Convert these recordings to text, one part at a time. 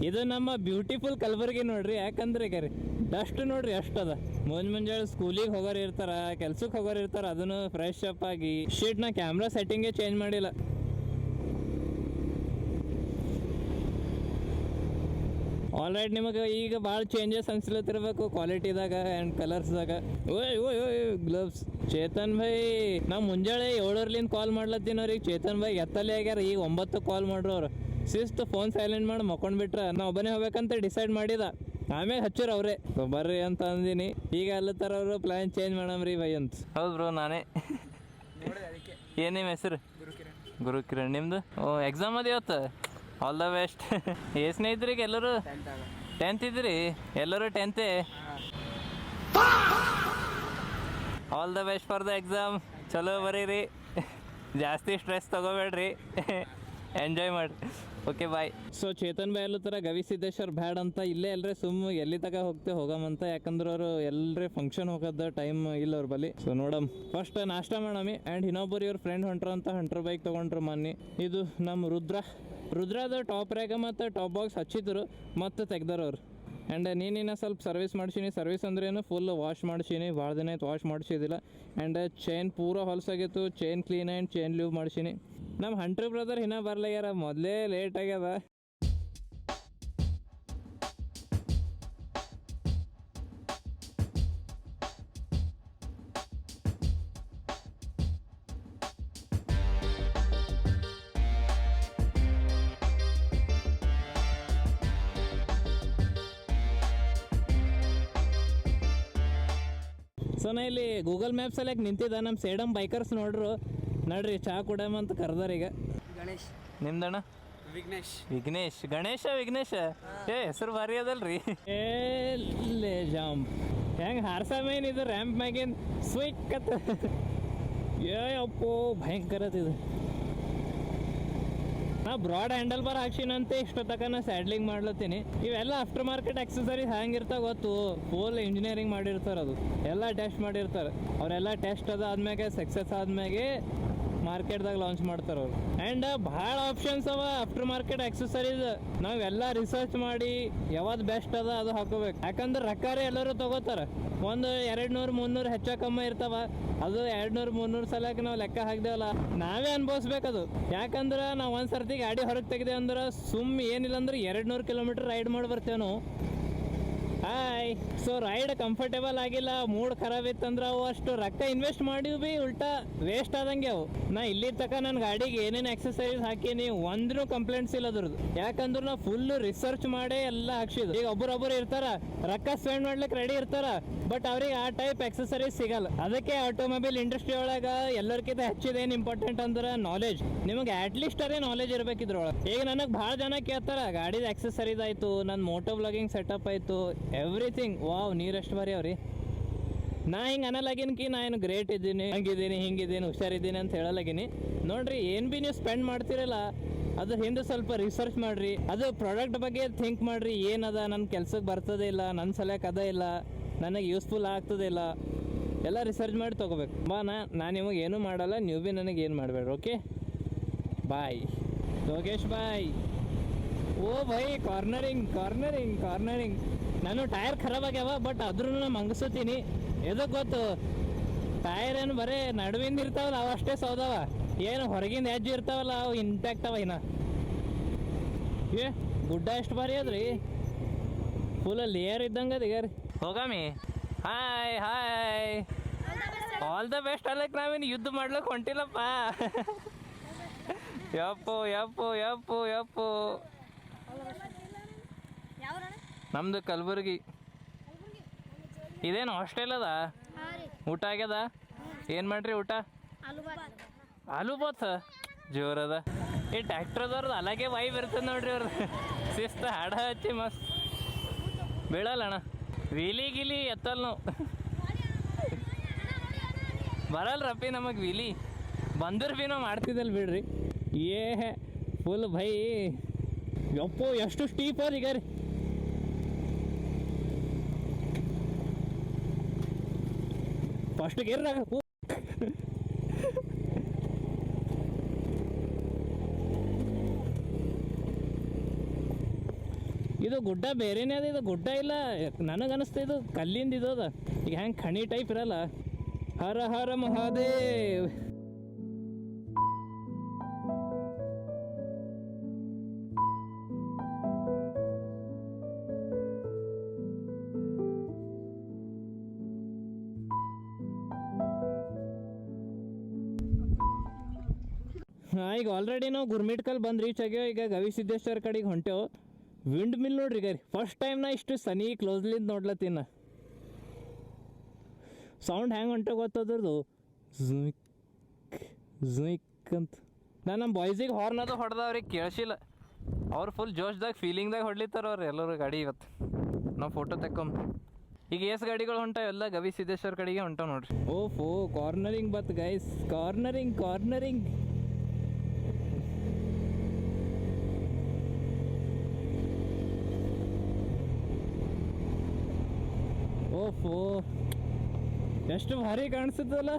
ಇದು ನಮ್ಮ ಬ್ಯೂಟಿಫುಲ್ ಕಲಬುರ್ಗಿ ನೋಡ್ರಿ. ಯಾಕಂದ್ರೆ ಈಗ ರೀ ಡಸ್ಟ್ ನೋಡ್ರಿ ಅಷ್ಟದ. ಮುಂಜಾನೆ ಸ್ಕೂಲಿಗೆ ಹೋಗೋರು ಇರ್ತಾರ, ಕೆಲ್ಸಕ್ಕೆ ಹೋಗೋರು ಇರ್ತಾರ, ಅದನ್ನು ಫ್ರೆಶ್ ಅಪ್ ಆಗಿ ಶೀಟ್ ನಾ ಕ್ಯಾಮ್ರಾ ಸೆಟ್ಟಿಂಗೇ ಚೇಂಜ್ ಮಾಡಿಲ್ಲ. ಆಲ್ರೈಟ್ ನಿಮಗೆ ಈಗ ಭಾಳ ಚೇಂಜಸ್ ಅನ್ಸ್ಲತ್ತಿರ್ಬೇಕು ಕ್ವಾಲಿಟಿದಾಗ ಆ್ಯಂಡ್ ಕಲರ್ಸ್ದಾಗ. ಓಯ್ ಓಯ್ ಓಯ್ ಗ್ಲವ್ಸ್. ಚೇತನ್ ಭಾಯ್ ನಾ ಮುಂಜಾನೆ 7 ಕಾಲ್ ಮಾಡ್ಲತ್ತೀನಿ ಅವ್ರಿಗೆ. ಚೇತನ್ ಭಾಯ್ ಎತ್ತಲೇ ಆಗ್ಯಾರ. ಈಗ 9 ಕಾಲ್ ಮಾಡ್ರು ಅವ್ರು. ಶಿಸ್ತು ಫೋನ್ ಸೈಲೆಂಟ್ ಮಾಡಿ ಮಕ್ಕೊಂಡ್ಬಿಟ್ರ. ನಾ ಒಬ್ಬನೇ ಹೋಗ್ಬೇಕಂತ ಡಿಸೈಡ್ ಮಾಡಿದ. ಆಮ್ಯಾಗ ಹಚ್ಚಿರ ಅವ್ರೆ ಬರ್ರಿ ಅಂತ ಅಂದಿನಿ. ಈಗ ಅಲ್ಲತ್ತಾರ ಅವರು ಪ್ಲಾನ್ ಚೇಂಜ್ ಮಾಡಮ್ರಿ ಭಯ್ ಅಂತ. ಹೌದು ಬ್ರೋ, ನಾನೇ. ಏನ್ ನಿಮ್ಮ ಹೆಸರು? ಗುರುಕಿರಣ್. ನಿಮ್ದು? ಓ, ಎಕ್ಸಾಮ್ ಅದ ಇವತ್ತು. All the best. ಎಷ್ಟನೇ ಇದ್ರಿ ಈಗ ಎಲ್ಲರೂ? 10th ಇದ್ರಿ ಎಲ್ಲರೂ? 10th. All the best for the exam. ಚಲೋ ಬರೀರಿ, ಜಾಸ್ತಿ ಸ್ಟ್ರೆಸ್ ತಗೋಬೇಡ್ರಿ, ಎಂಜಾಯ್ ಮಾಡಿ. Okay bye. So Chetan bhai ಎಲ್ಲೂ ಥರ ಗವಿಸಿದ್ದೇಶ್ವರ್ ಬ್ಯಾಡ್ ಅಂತ ಇಲ್ಲೇ ಎಲ್ಲರೇ ಎಲ್ಲಿ ತಗ ಹೋಗಮಂತ. ಯಾಕಂದ್ರೆ ಅವರು ಎಲ್ಲರೇ ಫಂಕ್ಷನ್ ಹೋಗೋದ ಟೈಮ್ ಇಲ್ಲ ಅವ್ರ ಬಳಿ. ಸೊ ನೋಡಮ್, ಫಸ್ಟ್ ನಾಷ್ಟ ಮಾಡಮಿ. ಆ್ಯಂಡ್ ಇನ್ನೊಬ್ಬರು ಇವ್ರ ಫ್ರೆಂಡ್ ಹಂಟ್ರ್ ಬೈಕ್ ತೊಗೊಂಡ್ರು ಮೊನ್ನೆ. ಇದು ನಮ್ಮ ರುದ್ರದ ಟಾಪ್ ರ್ಯಾಗ ಮತ್ತು ಟಾಪ್ ಬಾಕ್ಸ್ ಹಚ್ಚಿದ್ರು ಮತ್ತು ತೆಗ್ದಾರ ಅವ್ರು. ಆ್ಯಂಡ್ ನೀನಿನ್ನ ಸ್ವಲ್ಪ ಸರ್ವಿಸ್ ಮಾಡ್ಸೀನಿ. ಸರ್ವಿಸ್ ಅಂದ್ರೇನು ಫುಲ್ ವಾಶ್ ಮಾಡ್ಸೀನಿ. ಭಾಳ ದಿನ ಆಯ್ತು ವಾಶ್ ಮಾಡಿಸಿದಿಲ್ಲ. ಆ್ಯಂಡ್ ಚೈನ್ ಪೂರ ಹೊಲಸಾಗಿತ್ತು. Chain clean and chain lube ಮಾಡ್ಸೀನಿ. ನಮ್ಮ ಹಂಟ್ರ್ ಬ್ರದರ್ ಇನ್ನೂ ಬರ್ಲಾಗ್ಯಾರ, ಮೊದಲೇ ಲೇಟ್ ಆಗ್ಯದ. ಸೊ ನಾ ಇಲ್ಲಿ ಗೂಗಲ್ ಮ್ಯಾಪ್ಸಲ್ಲಿ ನಿಂತಿದ್ದ. ನಮ್ಮ ಸೇಡಮ್ ಬೈಕರ್ಸ್ ನೋಡ್ರಿ ಚಹಾ ಕುಡಮಂತ ಕರ್ದಾರ ಈಗ. ಗಣೇಶ್. ನಿಮ್ದಣ್ಣ? ವಿಘ್ನೇಶ್. ವಿಘ್ನೇಶ ಏ ಹೆಸರು ಭಾರಿ ಅದಲ್ರಿ. ಏ ಜಾಂಪ್ ಹೆಂಗೆ ಹಾರ್ಸಮೇನ್ ಇದು ರ್ಯಾಂಪ್ ಮ್ಯಾಗಿನ್ ಸ್ವಿಕ್ಕತ್. ಏ ಅಪ್ಪೋ ಭಯಂಕರ ಇದು. ನಾ ಬ್ರಾಡ್ ಹ್ಯಾಂಡಲ್ ಬಾರ್ ಹಾಕ್ಸಿನಂತೆ ಇಷ್ಟು ತನಕ ನಾ ಸ್ಯಾಡ್ಲಿಂಗ್ ಮಾಡ್ಲತ್ತೀನಿ. ಇವೆಲ್ಲ ಆಫ್ಟರ್ ಮಾರ್ಕೆಟ್ ಆಕ್ಸೆಸರೀಸ್ ಹೆಂಗಿರ್ತಾವ ಗೊತ್ತು? ಫುಲ್ ಇಂಜಿನಿಯರಿಂಗ್ ಮಾಡಿರ್ತಾರೆ. ಅದು ಎಲ್ಲ ಟೆಸ್ಟ್ ಮಾಡಿರ್ತಾರೆ. ಅವರೆಲ್ಲ ಟೆಸ್ಟ್ ಅದಾದ್ಮ್ಯಾಗೆ ಸಕ್ಸಸ್ ಆದ್ಮ್ಯಾಗೆ ಮಾರ್ಕೆಟ್ದಾಗ ಲಾಂಚ್ ಮಾಡ್ತಾರೆ ಅವ್ರು. ಆ್ಯಂಡ್ ಭಾಳ ಆಪ್ಷನ್ಸ್ ಅವ ಆಫ್ಟರ್ ಮಾರ್ಕೆಟ್ ಆಕ್ಸೆಸರೀಸ್. ನಾವೆಲ್ಲ ರಿಸರ್ಚ್ ಮಾಡಿ ಯಾವ್ದು ಬೆಸ್ಟ್ ಅದ ಅದು ಹಾಕೋಬೇಕು. ಯಾಕಂದ್ರೆ ರೊಕ್ಕಾರೆ ಎಲ್ಲರೂ ತೊಗೋತಾರೆ. ಒಂದು 200-300 ಹೆಚ್ಚು ಕಮ್ಮಿ ಇರ್ತಾವ. ಅದು 200-300 ಸಲಕ್ಕೆ ನಾವು ಲೆಕ್ಕ ಹಾಕ್ದೇವಲ್ಲ, ನಾವೇ ಅನ್ಭವಿಸ್ಬೇಕದು. ಯಾಕಂದ್ರೆ ನಾವು ಒಂದು ಸರ್ತಿ ಗಾಡಿ ಹೊರಗೆ ತೆಗ್ದೆ ಅಂದ್ರೆ ಏನಿಲ್ಲ ಅಂದ್ರೆ 200 ಕಿಲೋಮೀಟರ್ ರೈಡ್ ಮಾಡಿ ಬರ್ತೇವೆ ನಾವು. ಹಾಯ್. ಸೊ ರೈಡ್ ಕಂಫರ್ಟೇಬಲ್ ಆಗಿಲ್ಲ, ಮೂಡ್ ಖರಾಬ್ ಇತ್ತಂದ್ರೆ ಅವು ಅಷ್ಟು ರೊಕ್ಕ ಇನ್ವೆಸ್ಟ್ ಮಾಡಿವಿ ಬಿ ಉಲ್ಟಾ ವೇಸ್ಟ್ ಆದಂಗೆ ಅವು. ನಾ ಇಲ್ಲಿ ತನಕ ನನ್ನ ಗಾಡಿಗೆ ಏನೇನು ಆಕ್ಸೆಸರೀಸ್ ಹಾಕೀನಿ ಒಂದೂ ಕಂಪ್ಲೇಂಟ್ಸ್ ಇಲ್ಲ ಅದ್ರದ್ದು. ಯಾಕಂದ್ರೆ ನಾವು ಫುಲ್ ರಿಸರ್ಚ್ ಮಾಡೇ ಎಲ್ಲ ಹಾಕ್ಸಿದ್ದು. ಈಗ ಒಬ್ಬರೊಬ್ಬರು ಇರ್ತಾರ ರೊಕ್ಕ ಸ್ಪೆಂಡ್ ಮಾಡ್ಲಿಕ್ಕೆ ರೆಡಿ ಇರ್ತಾರ, ಬಟ್ ಅವ್ರಿಗೆ ಆ ಟೈಪ್ ಆಕ್ಸೆಸರೀಸ್ ಸಿಗಲ್ಲ. ಅದಕ್ಕೆ ಆಟೋಮೊಬೈಲ್ ಇಂಡಸ್ಟ್ರಿ ಒಳಗೆ ಎಲ್ಲರಿಗಿಂತ ಹೆಚ್ಚಿದೇನು ಇಂಪಾರ್ಟೆಂಟ್ ಅಂದ್ರೆ ನಾಲೆಜ್. ನಿಮಗೆ ಅಟ್ಲೀಸ್ಟ್ ಅದೇ ನಾಲೆಜ್ ಇರಬೇಕಿದ್ರೊಳಗೆ. ಈಗ ನನಗೆ ಭಾಳ ಜನ ಕೇಳ್ತಾರ ಗಾಡಿದ ಆಕ್ಸೆಸರೀಸ್ ಆಯಿತು, ನನ್ನ ಮೋಟೋ ವ್ಲಾಗಿಂಗ್ ಸೆಟಪ್ ಆಯಿತು, ಎವ್ರಿಥಿಂಗ್. ವಾವ್, ನೀರೆಷ್ಟು ಬಾರಿ ಅವ್ರಿ. ನಾ ಹಿಂಗೆ ಅನ್ನಲಾಗಿನ್ಕಿ ನಾ ಏನು ಗ್ರೇಟ್ ಇದ್ದೀನಿ, ಹಿಂಗಿದ್ದೀನಿ, ಹುಷಾರಿದ್ದೀನಿ ಅಂತ ಹೇಳಲಾಗಿನಿ. ನೋಡ್ರಿ, ಏನು ಭೀ ನೀವು ಸ್ಪೆಂಡ್ ಮಾಡ್ತಿರಲ್ಲ ಅದು ಹಿಂದೆ ಸ್ವಲ್ಪ ರಿಸರ್ಚ್ ಮಾಡಿರಿ. ಅದು ಪ್ರಾಡಕ್ಟ್ ಬಗ್ಗೆ ಥಿಂಕ್ ಮಾಡಿರಿ. ಏನದ ನನ್ನ ಕೆಲ್ಸಕ್ಕೆ ಬರ್ತದೆ ಇಲ್ಲ, ನನ್ನ ಸಲಕ್ಕೆ ಅದ ಇಲ್ಲ, ನನಗೆ ಯೂಸ್ಫುಲ್ ಆಗ್ತದೆ ಇಲ್ಲ, ಎಲ್ಲ ರಿಸರ್ಚ್ ಮಾಡಿ ತೊಗೋಬೇಕು. ನಾನು ನಿಮಗೆ ಏನೂ ಮಾಡಲ್ಲ, ನೀವು ಭೀ ನನಗೆ ಏನು ಮಾಡಬೇಡ್ರಿ. Okay bye. ಯೋಗೇಶ್ ಬಾಯ್. ಓ ಭೈ, ಕಾರ್ನರಿಂಗ್. ನಾನು ಟೈರ್ ಖರಾಬ್ ಆಗ್ಯಾವ, ಬಟ್ ಆದ್ರೂ ನಾನು ಮಂಗಿಸ್ತೀನಿ. ಎದಕ್ಕೆ ಗೊತ್ತು? ಟೈರ್ ಏನು ಬರೀ ನಡುವಿಂದ ಇರ್ತಾವಲ್ಲ ಅವು ಅಷ್ಟೇ ಸೌದವ. ಏನು ಹೊರಗಿಂದ ಎಜ್ಜು ಇರ್ತಾವಲ್ಲ ಅವು ಇಂಟ್ಯಾಕ್ಟ್ ಅವ. ಗುಡ್ಡ ಎಷ್ಟು ಭಾರಿ ಅದ್ರಿ, ಫುಲ್ ಲೇಯರ್ ಇದ್ದಂಗೆ ಅದ. ಈಗ ರೀ ಹೋಗಾಮಿ. Hi all the best. ಅಲ್ಲಕ್ಕೆ ನಾವೇನು ಯುದ್ಧ ಮಾಡ್ಲಿಕ್ಕೆ ಹೊಂಟಿಲ್ಲಪ್ಪ. ಯಪ್ಪು ನಮ್ದು ಕಲಬುರ್ಗಿ. ಇದೇನು ಹಾಸ್ಟೆಲ್ ಅದ? ಊಟ ಆಗ್ಯದ? ಏನು ಮಾಡ್ರಿ ಊಟ? ಆಲೂ ಬಾತ್ ಜೋರದ. ಈ ಟ್ಯಾಕ್ಟ್ರದವ್ರದ್ದು ಅಲಾಗೆ ವೈಬ್ ಇರ್ತದೆ ನೋಡ್ರಿ ಅವ್ರದ್ದು. ಶಿಸ್ತು ಹಾಡ ಹಚ್ಚಿ ಮಸ್ತ್ ಬೀಳಲ್ಲ ಅಣ್ಣ. ವೀಲಿ ಎತ್ತಲ್ ನಾವು ಬರಲ್ರಪ್ಪಿ ನಮಗೆ ವೀಲಿ. ಬಂದ್ರೆ ಭೀ ನಾವು ಮಾಡ್ತಿದ್ದಲ್ಲ ಬಿಡ್ರಿ. ಫುಲ್ ಭೈ ಯಪ್ಪೋ ಎಷ್ಟು ಸ್ಟೀಪ್ ಅದ. ಈಗ ರೀ ಫಸ್ಟ್ ಗೇರ್ನಾಗ ಇದು ಗುಡ್ಡ ಬೇರೆನೇ ಅದ, ಇದು ಗುಡ್ಡ ಇಲ್ಲ ನನಗೆ ಅನಿಸ್ತಾ ಇದು ಕಲ್ಲಿಂದ ಇದು ಅದ. ಈಗ ಹೆಂಗೆ ಖಣಿ ಟೈಪ್ ಇರಲ್ಲ. ಹರ ಹರ ಮಹಾದೇವ್. ಹಾಂ, ಈಗ ಆಲ್ರೆಡಿ ನಾವು ಗುರ್ಮಿಟ್ಕಲ್ ಬಂದು ರೀಚ್ ಆಗ್ಯಾವ. ಈಗ ಗವಿಸಿದ್ದೇಶ್ವರ ಕಡೆಗೆ ಹೊಂಟೇವು. ವಿಂಡ್ ಮಿಲ್ ನೋಡ್ರಿ ಗರಿ, ಫಸ್ಟ್ ಟೈಮ್ ನಾ ಇಷ್ಟು ಸನಿ ಕ್ಲೋಸ್ಲಿಂದ ನೋಡ್ಲತ್ತೀನ. ಸೌಂಡ್ ಹೆಂಗೆ ಹೊಂಟೋ ಗೊತ್ತದ್ರದ್ದು, ಝುಯಿಕ್ ಝುಯಿಕ್ ಅಂತ. ನಾನು ನಮ್ಮ ಬಾಯ್ಸಿಗೆ ಹಾರ್ನ್ ಅದು ಹೊಡೆದ, ಅವ್ರಿಗೆ ಕೇಳಿಸಿಲ್ಲ. ಅವ್ರು ಫುಲ್ ಜೋಶ್ದಾಗ ಫೀಲಿಂಗ್ದಾಗ ಹೊಡ್ಲಿತ್ತಾರ ಅವ್ರು ಎಲ್ಲರೂ ಗಾಡಿ. ಇವತ್ತು ನಾವು ಫೋಟೋ ತೆಕ್ಕೊಂಬ. ಈಗ ಎಷ್ಟು ಗಾಡಿಗಳು ಹೊಂಟಾವ, ಎಲ್ಲ ಗವಿಸಿದ್ದೇಶ್ವರ ಕಡೆಗೆ ಹೊಂಟಾವ ನೋಡ್ರಿ. ಓಫೋ, ಕಾರ್ನರಿಂಗ್ ಬತ್ ಗೈಸ್, ಕಾರ್ನರಿಂಗ್ ಕಾರ್ನರಿಂಗ್. ಓಫೋ, ಎಷ್ಟು ಭಾರಿ ಕಾಣಿಸುತ್ತಲ್ಲ.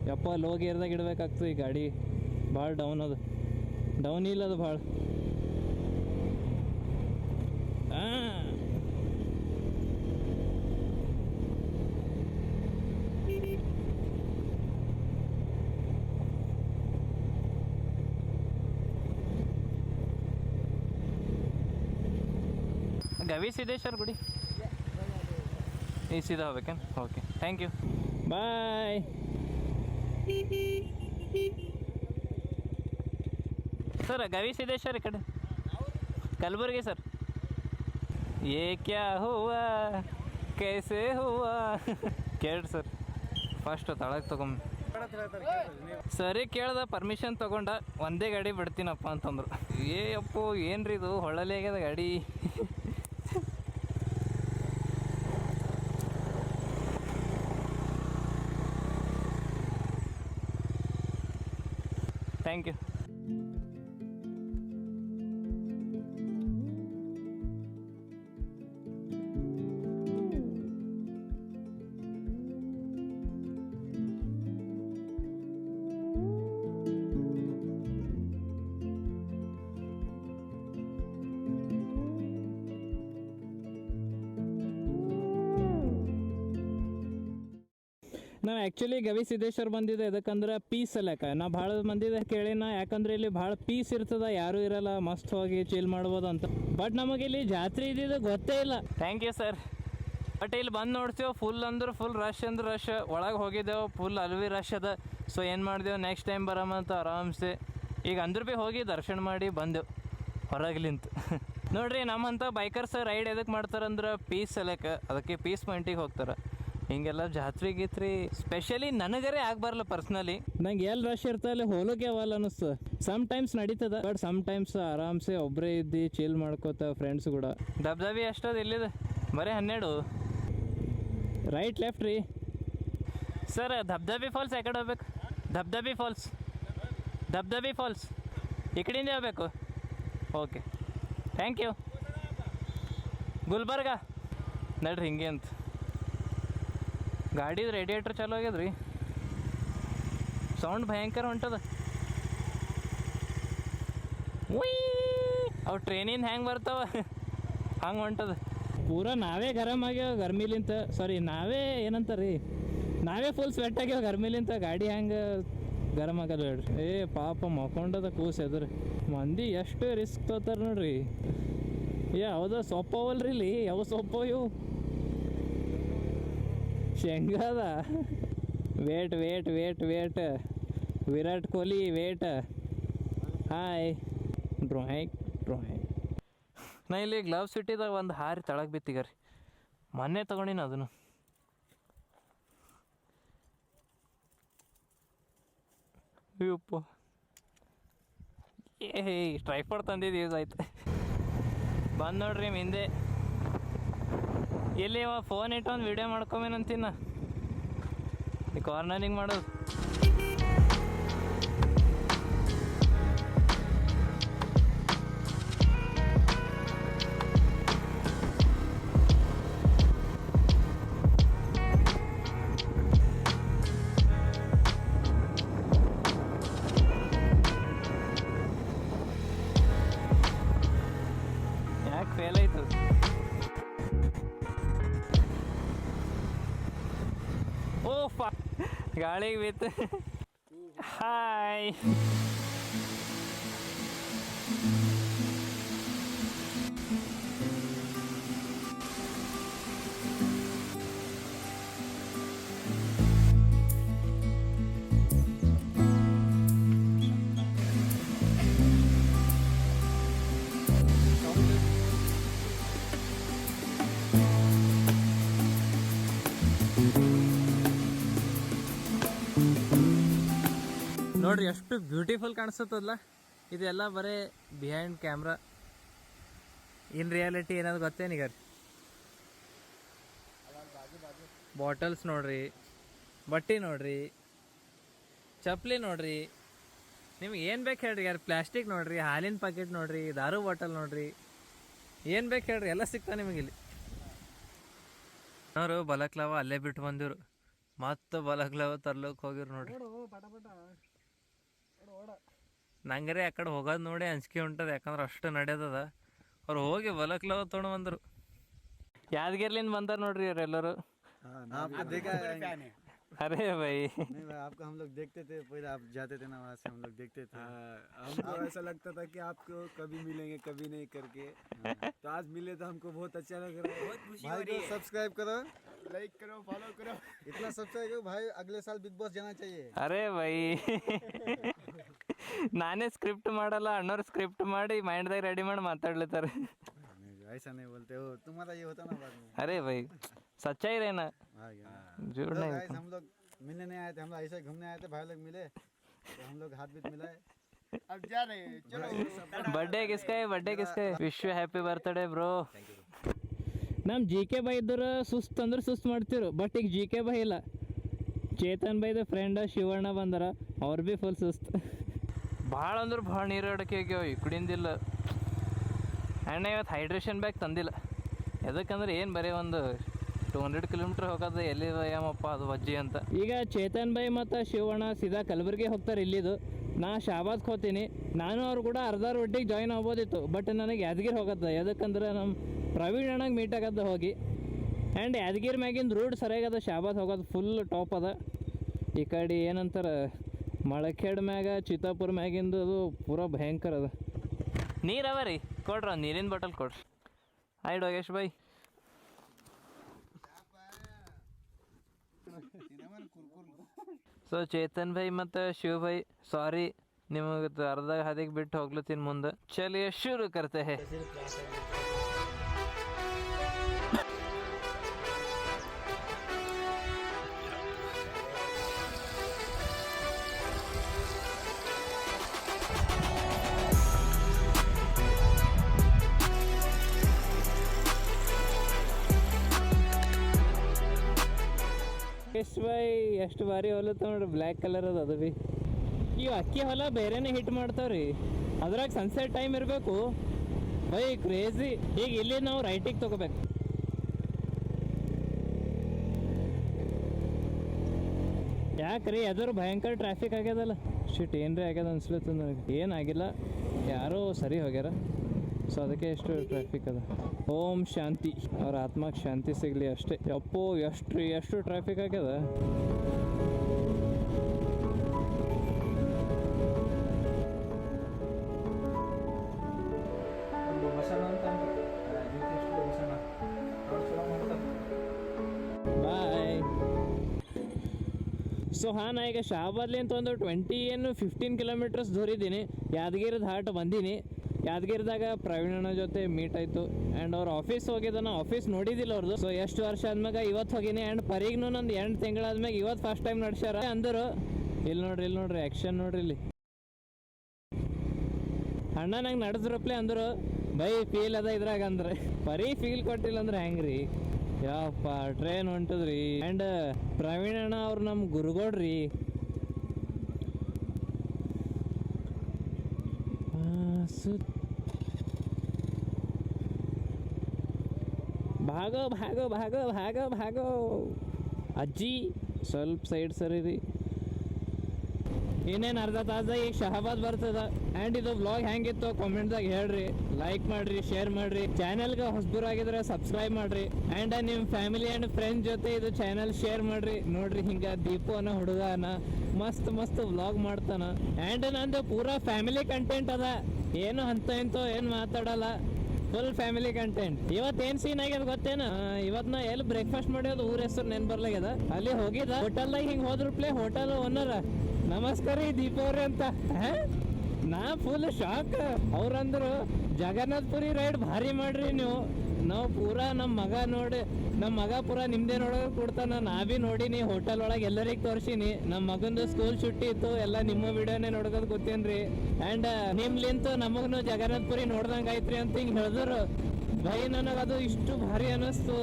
ಯಪ್ಪ, ಲೋ ಗೇರ್ದಾಗ ಇಡ್ಬೇಕಾಗ್ತದೆ ಈ ಗಾಡಿ. ಭಾಳ ಡೌನ್ ಅದು, ಡೌನ್ ಇಲ್ಲ ಅದು ಭಾಳ. ಹಾಂ, ಗವಿಸಿದ್ದೇಶ್ವರ ಗುಡಿ ಈ ಸೀದಾ ಹೋಗ್ಬೇಕೇನು? Okay, thank you, bye. Sir Gavisiddeshwara ಈ ಕಡೆ ಕಲಬುರ್ಗಿ ಸರ್. ಏ ಕ್ಯಾ ಹೂವಾ ಕೈಸೆ ಹೂವಾ ಕೇಳ್ರಿ ಸರ್. ಫಸ್ಟ್ ತಳಗೆ ತಗೊಂಬ ಸರಿ ಕೇಳ್ದ, ಪರ್ಮಿಷನ್ ತೊಗೊಂಡ ಒಂದೇ ಗಾಡಿ ಬಿಡ್ತೀನಪ್ಪ ಅಂತಂದ್ರು. ಏ ಅಪ್ಪು, ಏನ್ರಿ ಇದು ಹೊಳ್ಳಲಿ ಆಗ್ಯದ ಗಾಡಿ. Thank you. ನಾವು ಆ್ಯಕ್ಚುಲಿ ಗವಿಸಿದ್ದೇಶ್ವರ ಬಂದಿದ್ದೆ ಯಾಕಂದ್ರೆ ಪೀಸ್ ಅಲ್ಲಕ. ನಾ ಭಾಳ ಮಂದಿದ ಕೇಳಿನ, ಯಾಕಂದ್ರೆ ಇಲ್ಲಿ ಭಾಳ ಪೀಸ್ ಇರ್ತದ, ಯಾರೂ ಇರಲ್ಲ, ಮಸ್ತ್ ಹೋಗಿ ಚಿಲ್ ಮಾಡ್ಬೋದು ಅಂತ. ಬಟ್ ನಮಗೆ ಇಲ್ಲಿ ಜಾತ್ರೆ ಇದ್ದಿದ್ದು ಗೊತ್ತೇ ಇಲ್ಲ. Thank you sir. ಬಟ್ ಇಲ್ಲಿ ಬಂದು ನೋಡ್ತೀವಿ, ಫುಲ್ ಅಂದ್ರೆ ಫುಲ್ ರಶ್ ಅಂದ್ರೆ ರಶ್. ಒಳಗೆ ಹೋಗಿದ್ದೆವು, ಫುಲ್ ಅಲ್ವಿ ರಶ್ ಅದ. ಸೊ ಏನು ಮಾಡಿದೆವು, ನೆಕ್ಸ್ಟ್ ಟೈಮ್ ಬರಮಂತ ಆರಾಮ್ಸೆ. ಈಗ ಅಂದ್ರೂ ಭೀ ಹೋಗಿ ದರ್ಶನ ಮಾಡಿ ಬಂದೆವು ಹೊರಗ್ಲಿಂತ. ನೋಡ್ರಿ, ನಮ್ಮಂಥ ಬೈಕರ್ಸ್ ರೈಡ್ ಎದಕ್ಕೆ ಮಾಡ್ತಾರಂದ್ರೆ ಪೀಸ್ ಸಲಕ್ಕೆ, ಅದಕ್ಕೆ ಪೀಸ್ ಪಾಯಿಂಟಿಗೆ ಹೋಗ್ತಾರೆ. ಹಿಂಗೆಲ್ಲ ಜಾತ್ರೆ ಗೀತ್ರಿ ಸ್ಪೆಷಲಿ ನನಗರೇ ಆಗ್ಬಾರಲ್ಲ ಪರ್ಸ್ನಲಿ. ನಂಗೆ ಎಲ್ಲಿ ರಶ್ ಇರ್ತಲ್ಲಿ ಹೋಲೋಕೆ ಅವಲ್ಲ ಅನ್ನಿಸ್ತು. ಸಮ್ ಟೈಮ್ಸ್ ನಡೀತದ, ಬಟ್ ಸಮ್ ಟೈಮ್ಸ್ ಆರಾಮ್ಸೆ ಒಬ್ಬರೇ ಇದ್ದು ಚಿಲ್ ಮಾಡ್ಕೋತ ಫ್ರೆಂಡ್ಸ್ ಕೂಡ. ದಬ್ದಬಿ ಎಷ್ಟದು ಇಲ್ಲಿದೆ, ಬರೀ 12. ರೈಟ್ ಲೆಫ್ಟ್ ರೀ ಸರ್. ದಬ್ದಬಿ ಫಾಲ್ಸ್ ಯಾಕಡೆ ಹೋಗ್ಬೇಕು? ದಬ್ದಬಿ ಫಾಲ್ಸ್, ದಬ್ದಬಿ ಫಾಲ್ಸ್ ಈ ಕಡೆಯಿಂದ ಹೋಗ್ಬೇಕು. Okay, thank you. ಗುಲ್ಬರ್ಗ ನಡ್ರಿ ಹಿಂಗೆ ಅಂತ. ಗಾಡಿದು ರೇಡಿಯೇಟ್ರ್ ಚಾಲು ಆಗ್ಯದ್ರಿ, ಸೌಂಡ್ ಭಯಂಕರ ಹೊಂಟದ. ಅವು ಟ್ರೈನಿಂದ ಹೆಂಗೆ ಬರ್ತಾವ ಹಂಗೆ ಹೊಂಟದ. ಪೂರ ನಾವೇ ಗರಮ್ ಆಗ್ಯಾವ ಗರ್ಮಿಲಿಂತ. ಸಾರಿ, ನಾವೇ ಏನಂತಾರೀ, ನಾವೇ ಫುಲ್ ಸ್ವೆಟ್ ಆಗ್ಯಾವ ಗರ್ಮಿಲಿಂತ. ಗಾಡಿ ಹೆಂಗೆ ಗರಮ್ ಆಗಲ್ಲ ಹೇಳ್ರಿ. ಏ ಪಾಪ ಮಕ್ಕೊಂಡದ ಕೂಸ್ ಎದ್ರಿ. ಮಂದಿ ಎಷ್ಟು ರಿಸ್ಕ್ ತೊಗೋತಾರೆ ನೋಡ್ರಿ. ಯಾವುದೋ ಸೊಪ್ಪವಲ್ರಿ ಇಲ್ಲಿ, ಯಾವ ಸೊಪ್ಪು ಇವು ಶೇಂಗಾದ. Wait wait wait wait, Virat Kohli wait. Hi, drawing drawing. ನಾ ಇಲ್ಲಿ ಗ್ಲವ್ಸ್ ಇಟ್ಟಿದಾಗ ಒಂದು ಹಾರಿ ತಳಗೆ ಬಿತ್ತಿಗ ರೀ, ಮೊನ್ನೆ ತೊಗೊಂಡಿನ ಅದನ್ನು. ಅಯ್ಯಪ್ಪ, ಟ್ರೈಪಾಡ್ ತಂದಿದ್ದು ಯೂಸ್ ಆಯ್ತು. ಬಂದು ನೋಡ್ರಿ ಹಿಂದೆ ಎಲ್ಲಿ ಫೋನ್ ಇಟ್ಟು ಒಂದು ವೀಡಿಯೋ ಮಾಡ್ಕೊಂಬೇನಂತೀನ ಈ ಕಾರ್ನರಿಂಗ್ ಮಾಡೋದು. ಗಾಳಿಗೆ ಬಿತ್ತು. ಹಾಯ್. ನೋಡ್ರಿ ಎಷ್ಟು ಬ್ಯೂಟಿಫುಲ್ ಕಾಣಿಸ್ತದಲ್ಲ. ಇದೆಲ್ಲ ಬರೀ ಬಿಹೈಂಡ್ ಕ್ಯಾಮ್ರಾ. ಇನ್ ರಿಯಾಲಿಟಿ ಏನಾದ್ರು ಗೊತ್ತೇನೀಗ? ಬಾಟಲ್ಸ್ ನೋಡ್ರಿ, ಬಟ್ಟೆ ನೋಡ್ರಿ, ಚಪ್ಪಲಿ ನೋಡ್ರಿ, ನಿಮ್ಗೆ ಏನು ಬೇಕು ಹೇಳ್ರಿ. ಯಾರು ಪ್ಲಾಸ್ಟಿಕ್ ನೋಡ್ರಿ, ಹಾಲಿನ ಪ್ಯಾಕೆಟ್ ನೋಡ್ರಿ, ದಾರು ಬಾಟಲ್ ನೋಡ್ರಿ, ಏನು ಬೇಕು ಹೇಳ್ರಿ, ಎಲ್ಲ ಸಿಗ್ತಾವೆ ನಿಮಗಿಲ್ಲಿ. ಅವರು ಬಲಕ್ಲಾವ ಅಲ್ಲೇ ಬಿಟ್ಟು ಬಂದಿರು, ಮತ್ತು ಬಲಕ್ಲಾವ ತರ್ಲಕ್ಕೆ ಹೋಗಿರು ನೋಡ್ರಿ. ನಂಗರೆ ಆ ಕಡೆ ಹೋಗೋದು ನೋಡಿ ಅಂಜಿಕೆ ಉಂಟದ, ಯಾಕಂದ್ರೆ ಅಷ್ಟು ನಡೆಯದ. ಅವ್ರು ಹೋಗಿ ಬಲಕ್ಲಾವ ತೊಗೊಂಡು ಬಂದರು. ಯಾದಗಿರ್ಲಿಂದ ಬಂದಾರ ನೋಡ್ರಿ ಅವರೆಲ್ಲರೂ. अरे भाई नहीं भाई, आपको हम लोग देखते थे पहले, आप जाते थे ना वहाँ से, हम लोग देखते थे। हमको ऐसा लगता था कि आपको कभी मिलेंगे कभी नहीं करके, तो आज मिले तो हमको बहुत अच्छा लग रहा है। बहुत खुशी हो रही है। सब्सक्राइब करो, लाइक करो, फॉलो करो। इतना सब्सक्राइब करो भाई, अगले साल बिग बॉस जाना चाहिए। अरे भाई ನಾನೇ ಸ್ಕ್ರಿಪ್ಟ್ ಮಾಡಲ್ಲ, ಅಣ್ಣವ್ರು ಸ್ಕ್ರಿಪ್ಟ್ ಮಾಡಿ ಮೈಂಡ್ದಾಗ ರೆಡಿ ಮಾಡಿ ಮಾತಾಡ್ಲತ್ತಾರೆ. ऐसा नहीं बोलते हो, तुम्हारा ये होता ना बाद में। अरे भाई सच्चाई रहना, झूठ नहीं। हम लोग मिलने नहीं आए थे, हम लोग ऐसे घूमने आए थे, भाई लोग मिले तो हम लोग हाथ बीत मिलाए। अब जा रहे हैं, चलो। बर्थडे किसका है? बर्थडे किसका है? Wish you happy birthday bro. ನಮ್ಮ ಜಿ ಕೆ ಬೈ ಇದ್ದರ ಸುಸ್ತು ಅಂದ್ರೆ ಸುಸ್ತು ಮಾಡ್ತಿರು, ಬಟ್ ಈಗ ಜಿ ಕೆ ಬೈ ಇಲ್ಲ. ಚೇತನ್ ಬೈದ ಫ್ರೆಂಡ ಶಿವಣ್ಣ ಬಂದಾರ, ಅವ್ರು ಭೀ ಫುಲ್ ಸುಸ್ತು. ಭಾಳ ಅಂದ್ರೆ ಭಾಳ ನೀರು ಅಡಕೆ ಆಗ್ಯಾವ ಈ ಕಡೆಯಿಂದಿಲ್ಲ. ಅಣ್ಣ ಇವತ್ತು ಹೈಡ್ರೇಷನ್ ಬ್ಯಾಗ್ ತಂದಿಲ್ಲ. ಎದಕ್ಕಂದ್ರೆ ಏನು ಬರೀ ಒಂದು 200 ಕಿಲೋಮೀಟ್ರ್ ಹೋಗೋದು, ಎಲ್ಲಿ ಯಾಮಪ್ಪ ಅದು ವಜ್ಜಿ ಅಂತ. ಈಗ ಚೇತನ್ ಬೈ ಮತ್ತು ಶಿವಣ್ಣ ಸೀದಾ ಕಲಬುರ್ಗಿ ಹೋಗ್ತಾರೆ ಇಲ್ಲಿದು. ನಾ ಶಾಬಾದ್ಗೆ ಹೋಗ್ತೀನಿ. ನಾನು ಅವ್ರು ಕೂಡ ಅರ್ಧ ರೊಟ್ಟಿಗೆ ಜಾಯ್ನ್ ಆಗ್ಬೋದಿತ್ತು, ಬಟ್ ನನಗೆ ಯಾದಗಿರಿ ಹೋಗತ್ತೆ. ಎದಕ್ಕಂದ್ರೆ ನಮ್ಮ ಪ್ರವೀಣ್ ಅಣ್ಣಗೆ ಮೀಟ್ ಆಗತ್ತೆ ಹೋಗಿ. ಆ್ಯಂಡ್ ಯಾದಗಿರಿ ಮ್ಯಾಗಿಂದು ರೂಟ್ ಸರಿಯಾಗದ, ಶಾಬಾದ್ ಹೋಗೋದು ಫುಲ್ ಟಾಪ್ ಅದ. ಈ ಕಡೆ ಏನಂತಾರೆ ಮಳಖೇಡ್ ಮ್ಯಾಗ ಚಿತ್ತಾಪುರ ಮ್ಯಾಗಿಂದು ಅದು ಪೂರಾ ಭಯಂಕರ ಅದ. ನೀರು ಅವ ರೀ, ಕೊಡ್ರಿ ನೀರಿನ ಬಾಟಲ್ ಕೊಡ್ರಿ. ಆಯ್ತು ಯೋಗೇಶ್ ಬೈ. ಸೊ ಚೇತನ್ ಭಾಯ್ ಮತ್ತು ಶಿವ ಭಾಯ್ ಸಾರಿ, ನಿಮಗೆ ಅರ್ಧ ಹಾದಿಗೆ ಬಿಟ್ಟು ಹೋಗ್ಲತ್ತೀನಿ ಮುಂದೆ. ಚಲಿಯ ಶುರು ಕರ್ತೆ ಹೇ. ಎಷ್ಟು ಬೈ ಎಷ್ಟು ಭಾರಿ ಹೊಲತ್ತ ನೋಡ್ರಿ, ಬ್ಲ್ಯಾಕ್ ಕಲರ್ ಅದ. ಅದು ಭೀ ಇವು ಅಕ್ಕಿ ಹೊಲ ಬೇರೆನೇ ಹಿಟ್ ಮಾಡ್ತಾವ್ರಿ. ಅದ್ರಾಗ ಸನ್ಸೆಟ್ ಟೈಮ್ ಇರಬೇಕು ಬೈ, ಕ್ರೇಜಿ. ಈಗ ಇಲ್ಲಿ ನಾವು ರೈಟಿಗೆ ತೊಗೋಬೇಕು. ಯಾಕ್ರಿ ಎದುರು ಭಯಂಕರ ಟ್ರಾಫಿಕ್ ಆಗ್ಯದಲ್ಲ. ಶಿಟ್ ಏನ್ರಿ ಆಗ್ಯದ ಅನ್ಸ್ಲತ್ತ ನನಗೆ. ಏನಾಗಿಲ್ಲ, ಯಾರೋ ಸರಿ ಹೋಗ್ಯಾರ. ಸೊ ಅದಕ್ಕೆ ಎಷ್ಟು ಟ್ರಾಫಿಕ್ ಅದ. ಓಂ ಶಾಂತಿ, ಅವ್ರ ಆತ್ಮಕ್ಕೆ ಶಾಂತಿ ಸಿಗಲಿ ಅಷ್ಟೇ. ಯಪ್ಪೋ ಎಷ್ಟು ಟ್ರಾಫಿಕ್ ಆಗ್ಯದ. ಬಾಯ್. ಸೊ ಹಾಂ, ನಾ ಈಗ ಶಾಬಾದ್ಲಿಂತ ಒಂದು 15 ಕಿಲೋಮೀಟರ್ಸ್ ದೂರಿದ್ದೀನಿ. ಯಾದಗಿರಿ ದಾಟ್ ಬಂದೀನಿ. ಯಾದಗಿರಿದಾಗ ಪ್ರವೀಣನ ಜೊತೆ ಮೀಟ್ ಆಯಿತು. ಆ್ಯಂಡ್ ಅವ್ರ ಆಫೀಸ್ ಹೋಗಿದ್ದ, ನಾ ಆಫೀಸ್ ನೋಡಿದ್ದಿಲ್ಲ ಅವ್ರದ್ದು. ಸೊ ಎಷ್ಟು ವರ್ಷ ಆದ್ಮ್ಯಾಗ ಇವತ್ತು ಹೋಗಿನಿ. ಆ್ಯಂಡ್ ಪರಿಗೂ ನಂದು 8 ತಿಂಗಳಾದ್ಮ್ಯಾಗ ಇವತ್ತು ಫಸ್ಟ್ ಟೈಮ್ ನಡ್ಸ್ಯಾರ ಅಂದರು. ಇಲ್ಲಿ ನೋಡ್ರಿ ಆ್ಯಕ್ಷನ್ ನೋಡ್ರಿ. ಇಲ್ಲಿ ಅಣ್ಣ ನಂಗೆ ನಡೆದ್ರಪ್ಲೆ ಅಂದರು, ಬೈ ಫೀಲ್ ಅದ ಇದ್ರಾಗ ಅಂದ್ರೆ. ಪರಿ ಫೀಲ್ ಕೊಟ್ಟಿಲ್ಲ ಅಂದ್ರೆ ಹೆಂಗ್ರಿ ಯಪ್ಪ. ಟ್ರೈನ್ ಹೊಂಟದ್ರಿ. ಆ್ಯಂಡ್ ಪ್ರವೀಣ್ ಅಣ್ಣ ಅವ್ರು ನಮ್ಮ ಗುರುಗಳ್ರಿ. ಭಾಗೋ ಭಾಗೋ ಭಾಗೋ ಭಾಗೋ ಭಾಗೋ. ಅಜ್ಜಿ ಸ್ವಲ್ಪ ಸೈಡ್ ಸರಿ ರೀ. ಇನ್ನೇನು ಅರ್ಧ ತಾಸ್ದಾಗ ಈಗ ಶಹಾಬಾದ್ ಬರ್ತದ. ಆ್ಯಂಡ್ ಇದು ವ್ಲಾಗ್ ಹೆಂಗಿತ್ತು ಕಾಮೆಂಟ್ದಾಗ ಹೇಳ್ರಿ, ಲೈಕ್ ಮಾಡ್ರಿ, ಶೇರ್ ಮಾಡ್ರಿ, ಚಾನಲ್ಗೆ ಹೊಸಬರಾಗಿದ್ರೆ ಸಬ್ಸ್ಕ್ರೈಬ್ ಮಾಡ್ರಿ, ಆ್ಯಂಡ್ ನಿಮ್ಮ ಫ್ಯಾಮಿಲಿ ಆ್ಯಂಡ್ ಫ್ರೆಂಡ್ಸ್ ಜೊತೆ ಇದು ಚಾನಲ್ ಶೇರ್ ಮಾಡ್ರಿ. ನೋಡ್ರಿ ಹಿಂಗ ದೀಪು ಅನ್ನೋ ಹುಡುಗನ ಮಸ್ತ್ ವ್ಲಾಗ್ ಮಾಡ್ತಾನ. ಆ್ಯಂಡ್ ನಂದು ಪೂರಾ ಫ್ಯಾಮಿಲಿ ಕಂಟೆಂಟ್ ಅದ, ಏನು ಅಂತ ಇಂತೋ ಏನು ಮಾತಾಡಲ್ಲ, ಫುಲ್ ಫ್ಯಾಮಿಲಿ ಕಂಟೆಂಟ್. ಇವತ್ತೇನ್ ಸೀನ್ ಆಗ್ಯದ ಗೊತ್ತೇನ? ಇವತ್ ನಾ ಎಲ್ಲಿ ಬ್ರೇಕ್ಫಾಸ್ಟ್ ಮಾಡೋದು ಊರ ಹೆಸರು ನೆನ್ ಬರ್ಲಾಗ್ಯದ. ಅಲ್ಲಿ ಹೋಗಿದ ಹೋಟೆಲ್ದಾಗ ಹಿಂಗ್ ಹೋದ್ರಪ್ಲೆ ಹೋಟೆಲ್ ಓನರ್ ನಮಸ್ಕಾರ ರೀ ದೀಪಾವ್ರಿ ಅಂತ. ನಾ ಫುಲ್ ಶಾಕ್. ಅವ್ರಂದ್ರು ಜಗನ್ನಾಥ್ಪುರಿ ರೈಡ್ ಭಾರಿ ಮಾಡ್ರಿ ನೀವು. ನಾವು ಪೂರಾ ನಮ್ಮ ಮಗ ಪೂರಾ ನಿಮ್ದೇ ನೋಡೋಕೆ ಕೊಡ್ತಾನ. ನಾ ಬಿ ನೋಡಿನಿ ಹೋಟೆಲ್ ಒಳಗೆ ಎಲ್ಲರಿಗೆ ತೋರ್ಸಿನಿ. ನಮ್ಮ ಮಗಂದು ಸ್ಕೂಲ್ छुट्टी ಇತ್ತು, ಎಲ್ಲ ನಿಮ್ಮ ವಿಡಿಯೋನೇ ನೋಡೋದು ಗೊತ್ತೇನ್ರಿ. ಆ್ಯಂಡ್ ನಿಮ್ಲಿಂತ ನಮಗೂ ಜಗನ್ನಾಥ್ಪುರಿ ನೋಡ್ದಂಗೆ ಐತ್ರಿ ಅಂತ ಹಿಂಗೆ ಹೇಳಿದ್ರು. ಭೈ ನನಗದು ಇಷ್ಟು ಭಾರಿ ಅನ್ನಿಸ್ತು.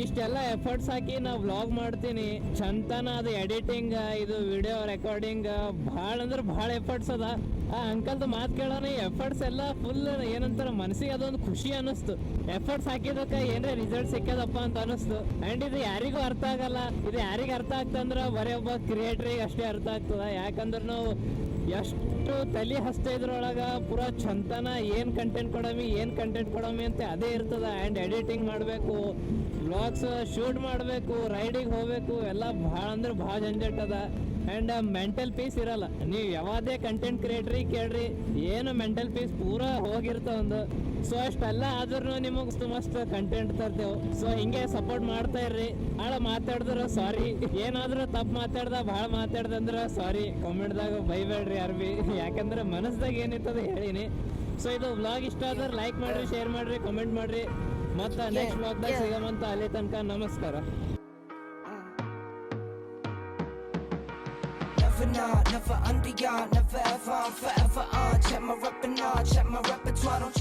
ಇಷ್ಟೆಲ್ಲ ಎಫರ್ಟ್ಸ್ ಹಾಕಿ ನಾವು ವ್ಲಾಗ್ ಮಾಡ್ತೀನಿ, ಚಂತನ ಅದು ಎಡಿಟಿಂಗ್, ಇದು ವಿಡಿಯೋ ರೆಕಾರ್ಡಿಂಗ್ ಭಾಳ ಅಂದ್ರೆ ಭಾಳ ಎಫರ್ಟ್ಸ್ ಅದ. ಆ ಅಂಕಲ್ದು ಮಾತು ಕೇಳೋಣ, ಎಫರ್ಟ್ಸ್ ಎಲ್ಲ ಫುಲ್ ಏನಂತಾರ ಮನಸ್ಸಿಗೆ ಅದೊಂದು ಖುಷಿ ಅನ್ನಿಸ್ತು. ಎಫರ್ಟ್ಸ್ ಹಾಕಿದಕ್ಕೆ ಏನ್ರೆ ರಿಸಲ್ಟ್ ಸಿಕ್ಕದಪ್ಪ ಅಂತ ಅನ್ನಿಸ್ತು. ಆ್ಯಂಡ್ ಇದು ಯಾರಿಗೂ ಅರ್ಥ ಆಗಲ್ಲ. ಇದು ಯಾರಿಗೆ ಅರ್ಥ ಆಗ್ತಂದ್ರೆ ಬರೀ ಒಬ್ಬ ಕ್ರಿಯೇಟ್ರಿಗೆ ಅಷ್ಟೇ ಅರ್ಥ ಆಗ್ತದ. ಯಾಕಂದ್ರೆ ನಾವು ಎಷ್ಟು ತಲೆ ಹಸ್ತಾ ಇದ್ರೊಳಗೆ ಪೂರಾ ಚಂತನ ಏನು ಕಂಟೆಂಟ್ ಕೊಡಮಿ ಅಂತ ಅದೇ ಇರ್ತದ. ಆ್ಯಂಡ್ ಎಡಿಟಿಂಗ್ ಮಾಡಬೇಕು, ವ್ಲಾಗ್ಸ್ ಶೂಟ್ ಮಾಡಬೇಕು, ರೈಡಿಗೆ ಹೋಗಬೇಕು, ಎಲ್ಲ ಭಾಳ ಅಂದ್ರೆ ಭಾಳ ಜಂಜಟ್ ಅದ. ಆ್ಯಂಡ್ ಮೆಂಟಲ್ ಪೀಸ್ ಇರಲ್ಲ. ನೀವು ಯಾವುದೇ ಕಂಟೆಂಟ್ ಕ್ರಿಯೇಟ್ರಿಗೆ ಕೇಳ್ರಿ, ಏನು ಮೆಂಟಲ್ ಪೀಸ್ ಪೂರಾ ಹೋಗಿರ್ತಾವ ಒಂದು. ಸೊ ಅಷ್ಟೆಲ್ಲ ಆದ್ರೂ ನಿಮಗೆ ಮಸ್ತ್ ಕಂಟೆಂಟ್ ತರ್ತೇವೆ. ಸೊ ಹಿಂಗೆ ಸಪೋರ್ಟ್ ಮಾಡ್ತಾ ಇರ್ರಿ. ಭಾಳ ಮಾತಾಡಿದ್ರೆ ಸಾರಿ, ಏನಾದರೂ ತಪ್ಪು ಭಾಳ ಮಾತಾಡ್ದಂದ್ರೆ ಸಾರಿ. ಕಾಮೆಂಟ್ದಾಗ ಬೈಬೇಡ್ರಿ ಯಾರು ಬಿ, ಯಾಕಂದ್ರೆ ಮನಸ್ದಾಗ ಏನಿರ್ತದೆ ಹೇಳಿನಿ. ಸೊ ಇದು ವ್ಲಾಗ್ ಇಷ್ಟ ಆದ್ರೆ ಲೈಕ್ ಮಾಡ್ರಿ, ಶೇರ್ ಮಾಡ್ರಿ, ಕಮೆಂಟ್ ಮಾಡ್ರಿ. ಮತ್ತು ನೆಕ್ಸ್ಟ್ ವ್ಲಾಗ್ದಾಗ ಸಿಗಮಂತ ಅಲ್ಲಿ ತನಕ ನಮಸ್ಕಾರ. Never under, never ever, I'm forever on. Check my repertoire, don't